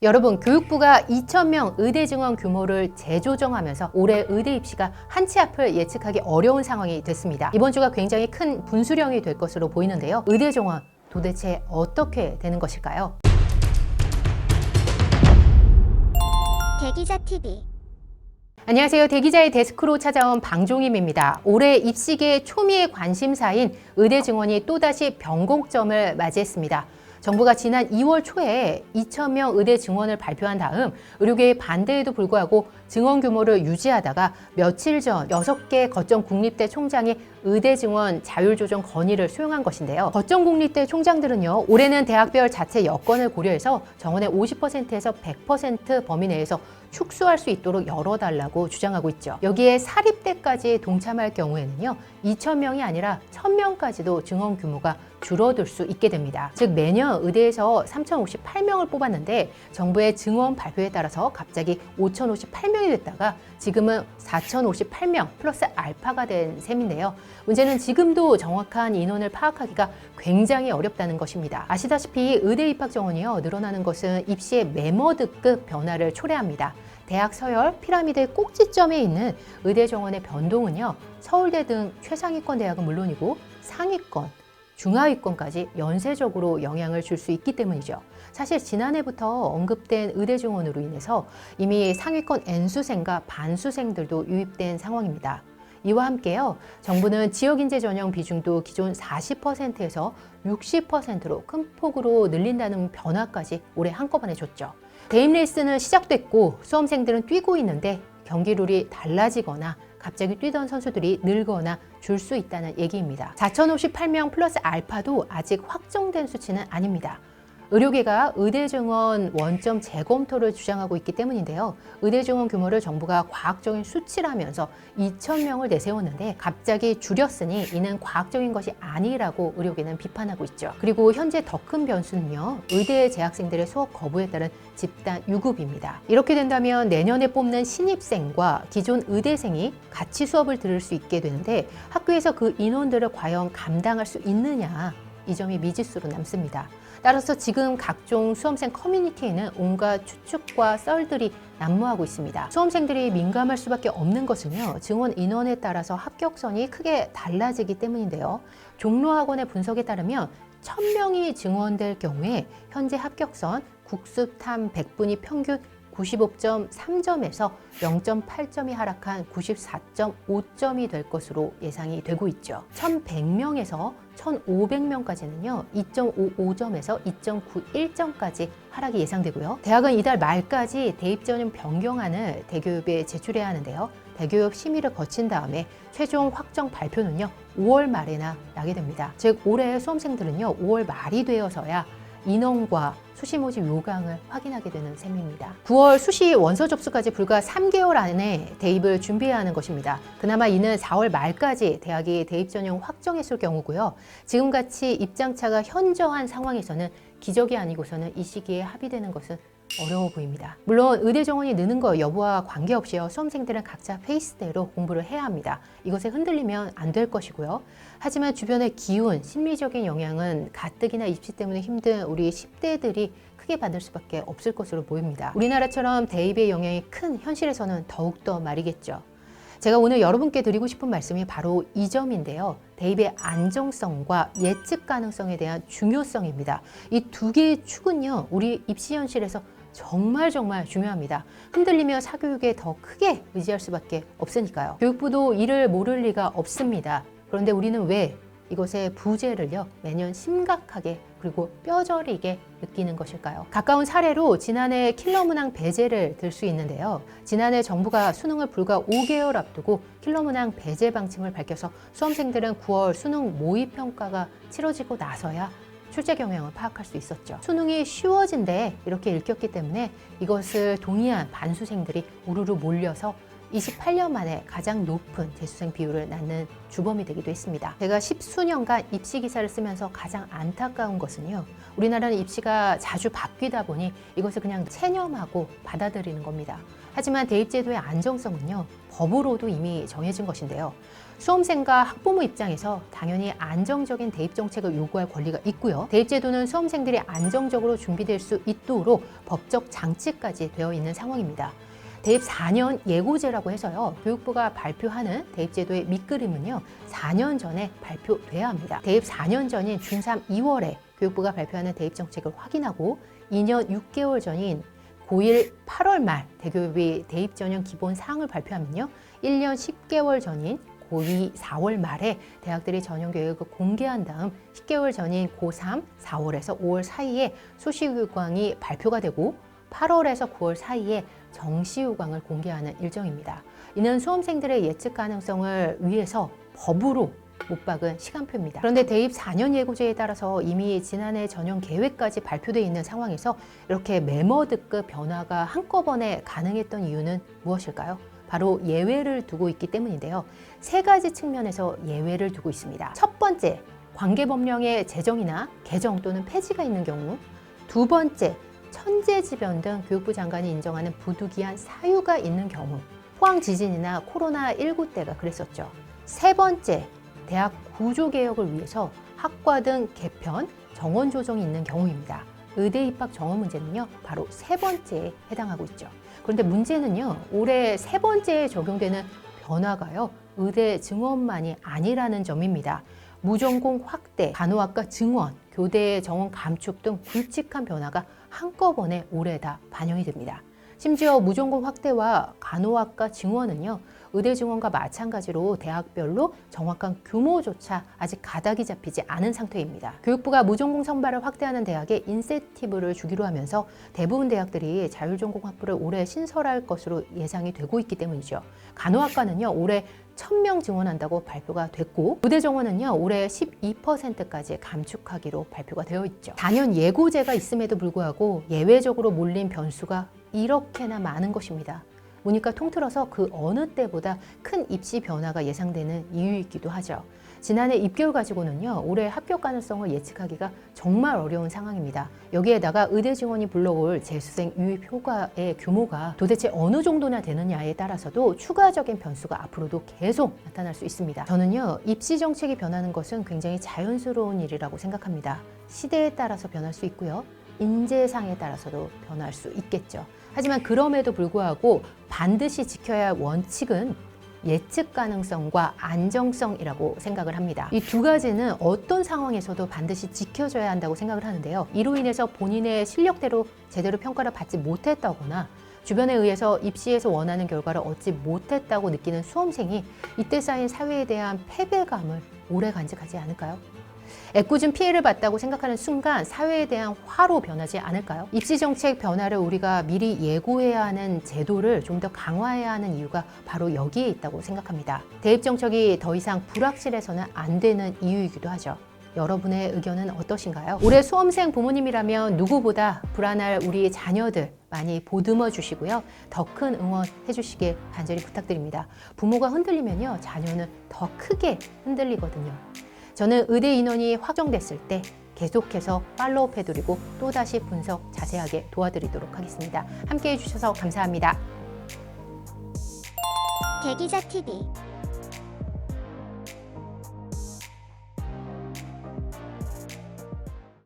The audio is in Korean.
여러분, 교육부가 2,000명 의대 증원 규모를 재조정하면서 올해 의대 입시가 한 치 앞을 예측하기 어려운 상황이 됐습니다. 이번 주가 굉장히 큰 분수령이 될 것으로 보이는데요. 의대 증원 도대체 어떻게 되는 것일까요? 대기자TV. 안녕하세요. 대기자의 데스크로 찾아온 방종임입니다. 올해 입시계 초미의 관심사인 의대 증원이 또다시 변곡점을 맞이했습니다. 정부가 지난 2월 초에 2,000명 의대 증원을 발표한 다음 의료계의 반대에도 불구하고 증원 규모를 유지하다가 며칠 전 6개 거점 국립대 총장이 의대 증원 자율조정 건의를 수용한 것인데요. 거점 국립대 총장들은요, 올해는 대학별 자체 여건을 고려해서 정원의 50%에서 100% 범위 내에서 축소할 수 있도록 열어달라고 주장하고 있죠. 여기에 사립대까지 동참할 경우에는요, 2,000명이 아니라 1,000명까지도 증원 규모가 줄어들 수 있게 됩니다. 즉 매년 의대에서 3,058명을 뽑았는데 정부의 증원 발표에 따라서 갑자기 5,058명이 됐다가 지금은 4,058명 플러스 알파가 된 셈인데요. 문제는 지금도 정확한 인원을 파악하기가 굉장히 어렵다는 것입니다. 아시다시피 의대 입학 정원이요, 늘어나는 것은 입시의 매머드급 변화를 초래합니다. 대학 서열 피라미드의 꼭지점에 있는 의대 정원의 변동은요, 서울대 등 최상위권 대학은 물론이고 상위권, 중하위권까지 연쇄적으로 영향을 줄 수 있기 때문이죠. 사실 지난해부터 언급된 의대 증원으로 인해서 이미 상위권 N수생과 반수생들도 유입된 상황입니다. 이와 함께요, 정부는 지역인재 전형 비중도 기존 40%에서 60%로 큰 폭으로 늘린다는 변화까지 올해 한꺼번에 줬죠. 대입 레이스는 시작됐고 수험생들은 뛰고 있는데 경기 룰이 달라지거나 갑자기 뛰던 선수들이 늘거나 줄 수 있다는 얘기입니다. 4,058명 플러스 알파도 아직 확정된 수치는 아닙니다. 의료계가 의대 증원 원점 재검토를 주장하고 있기 때문인데요. 의대 증원 규모를 정부가 과학적인 수치라면서 2,000명을 내세웠는데 갑자기 줄였으니 이는 과학적인 것이 아니라고 의료계는 비판하고 있죠. 그리고 현재 더 큰 변수는요, 의대 재학생들의 수업 거부에 따른 집단 유급입니다. 이렇게 된다면 내년에 뽑는 신입생과 기존 의대생이 같이 수업을 들을 수 있게 되는데 학교에서 그 인원들을 과연 감당할 수 있느냐, 이 점이 미지수로 남습니다. 따라서 지금 각종 수험생 커뮤니티에는 온갖 추측과 썰들이 난무하고 있습니다. 수험생들이 민감할 수밖에 없는 것은요, 증원 인원에 따라서 합격선이 크게 달라지기 때문인데요. 종로학원의 분석에 따르면 1,000명이 증원될 경우에 현재 합격선 국수탐 100분이 평균 95.3점에서 0.8점이 하락한 94.5점이 될 것으로 예상이 되고 있죠. 1,100명에서 1,500명까지는요, 2.55점에서 2.91점까지 하락이 예상되고요. 대학은 이달 말까지 대입 전형 변경안을 대교육에 제출해야 하는데요. 대교육 심의를 거친 다음에 최종 확정 발표는요, 5월 말에나 나게 됩니다. 즉 올해 수험생들은요, 5월 말이 되어서야 인원과 수시 모집 요강을 확인하게 되는 셈입니다. 9월 수시 원서 접수까지 불과 3개월 안에 대입을 준비해야 하는 것입니다. 그나마 이는 4월 말까지 대학이 대입 전형 확정했을 경우고요. 지금같이 입장차가 현저한 상황에서는 기적이 아니고서는 이 시기에 합의되는 것은 어려워 보입니다. 물론 의대 정원이 느는 것 여부와 관계없이요, 수험생들은 각자 페이스대로 공부를 해야 합니다. 이것에 흔들리면 안 될 것이고요. 하지만 주변의 기운, 심리적인 영향은 가뜩이나 입시 때문에 힘든 우리 10대들이 크게 받을 수밖에 없을 것으로 보입니다. 우리나라처럼 대입의 영향이 큰 현실에서는 더욱더 말이겠죠. 제가 오늘 여러분께 드리고 싶은 말씀이 바로 이 점인데요. 대입의 안정성과 예측 가능성에 대한 중요성입니다. 이 두 개의 축은요, 우리 입시 현실에서 정말 중요합니다. 흔들리며 사교육에 더 크게 의지할 수밖에 없으니까요. 교육부도 이를 모를 리가 없습니다. 그런데 우리는 왜 이것의 부재를요, 매년 심각하게 그리고 뼈저리게 느끼는 것일까요? 가까운 사례로 지난해 킬러 문항 배제를 들 수 있는데요. 지난해 정부가 수능을 불과 5개월 앞두고 킬러 문항 배제 방침을 밝혀서 수험생들은 9월 수능 모의평가가 치러지고 나서야 출제 경향을 파악할 수 있었죠. 수능이 쉬워진데 이렇게 읽혔기 때문에 이것을 동의한 반수생들이 우르르 몰려서 28년 만에 가장 높은 재수생 비율을 낳는 주범이 되기도 했습니다. 제가 10수년간 입시 기사를 쓰면서 가장 안타까운 것은요, 우리나라는 입시가 자주 바뀌다 보니 이것을 그냥 체념하고 받아들이는 겁니다. 하지만 대입제도의 안정성은요, 법으로도 이미 정해진 것인데요. 수험생과 학부모 입장에서 당연히 안정적인 대입 정책을 요구할 권리가 있고요. 대입제도는 수험생들이 안정적으로 준비될 수 있도록 법적 장치까지 되어 있는 상황입니다. 대입 4년 예고제라고 해서요, 교육부가 발표하는 대입제도의 밑그림은요, 4년 전에 발표돼야 합니다. 대입 4년 전인 중3 2월에 교육부가 발표하는 대입 정책을 확인하고 2년 6개월 전인 고1 8월 말 대교육이 대입 전형 기본 사항을 발표하면요, 1년 10개월 전인 고2 4월 말에 대학들이 전형 교육을 공개한 다음 10개월 전인 고3 4월에서 5월 사이에 수시교육광이 발표가 되고 8월에서 9월 사이에 정시효광을 공개하는 일정입니다. 이는 수험생들의 예측 가능성을 위해서 법으로 못 박은 시간표입니다. 그런데 대입 4년 예고제에 따라서 이미 지난해 전형 계획까지 발표되어 있는 상황에서 이렇게 매머드급 변화가 한꺼번에 가능했던 이유는 무엇일까요? 바로 예외를 두고 있기 때문인데요. 세 가지 측면에서 예외를 두고 있습니다. 첫 번째, 관계법령의 제정이나 개정 또는 폐지가 있는 경우. 두 번째, 천재지변 등 교육부 장관이 인정하는 부득이한 사유가 있는 경우. 포항 지진이나 코로나19 때가 그랬었죠. 세 번째, 대학 구조개혁을 위해서 학과 등 개편, 정원 조정이 있는 경우입니다. 의대 입학 정원 문제는요, 바로 세 번째에 해당하고 있죠. 그런데 문제는요, 올해 세 번째에 적용되는 변화가요, 의대 증원만이 아니라는 점입니다. 무전공 확대, 간호학과 증원, 교대 정원 감축 등 굵직한 변화가 한꺼번에 올해 다 반영이 됩니다. 심지어 무전공 확대와 간호학과 증원은요, 의대 증원과 마찬가지로 대학별로 정확한 규모조차 아직 가닥이 잡히지 않은 상태입니다. 교육부가 무전공 선발을 확대하는 대학에 인센티브를 주기로 하면서 대부분 대학들이 자율전공 학부를 올해 신설할 것으로 예상이 되고 있기 때문이죠. 간호학과는요, 올해 1000명 증원한다고 발표가 됐고, 의대 정원은요, 올해 12%까지 감축하기로 발표가 되어 있죠. 4년 예고제가 있음에도 불구하고 예외적으로 몰린 변수가 이렇게나 많은 것입니다. 보니까 통틀어서 그 어느 때보다 큰 입시 변화가 예상되는 이유이기도 하죠. 지난해 입결 가지고는요, 올해 합격 가능성을 예측하기가 정말 어려운 상황입니다. 여기에다가 의대 증원이 불러올 재수생 유입 효과의 규모가 도대체 어느 정도나 되느냐에 따라서도 추가적인 변수가 앞으로도 계속 나타날 수 있습니다. 저는요, 입시 정책이 변하는 것은 굉장히 자연스러운 일이라고 생각합니다. 시대에 따라서 변할 수 있고요, 인재상에 따라서도 변할 수 있겠죠. 하지만 그럼에도 불구하고 반드시 지켜야 할 원칙은 예측 가능성과 안정성이라고 생각을 합니다. 이 두 가지는 어떤 상황에서도 반드시 지켜져야 한다고 생각을 하는데요. 이로 인해서 본인의 실력대로 제대로 평가를 받지 못했다거나 주변에 의해서 입시에서 원하는 결과를 얻지 못했다고 느끼는 수험생이 이때 쌓인 사회에 대한 패배감을 오래 간직하지 않을까요? 애꿎은 피해를 봤다고 생각하는 순간 사회에 대한 화로 변하지 않을까요? 입시정책 변화를 우리가 미리 예고해야 하는 제도를 좀 더 강화해야 하는 이유가 바로 여기에 있다고 생각합니다. 대입정책이 더 이상 불확실해서는 안 되는 이유이기도 하죠. 여러분의 의견은 어떠신가요? 올해 수험생 부모님이라면 누구보다 불안할 우리 자녀들 많이 보듬어 주시고요. 더 큰 응원 해주시길 간절히 부탁드립니다. 부모가 흔들리면요, 자녀는 더 크게 흔들리거든요. 저는 의대 인원이 확정됐을 때 계속해서 팔로우 해드리고 또다시 분석 자세하게 도와드리도록 하겠습니다. 함께해 주셔서 감사합니다. 대기자TV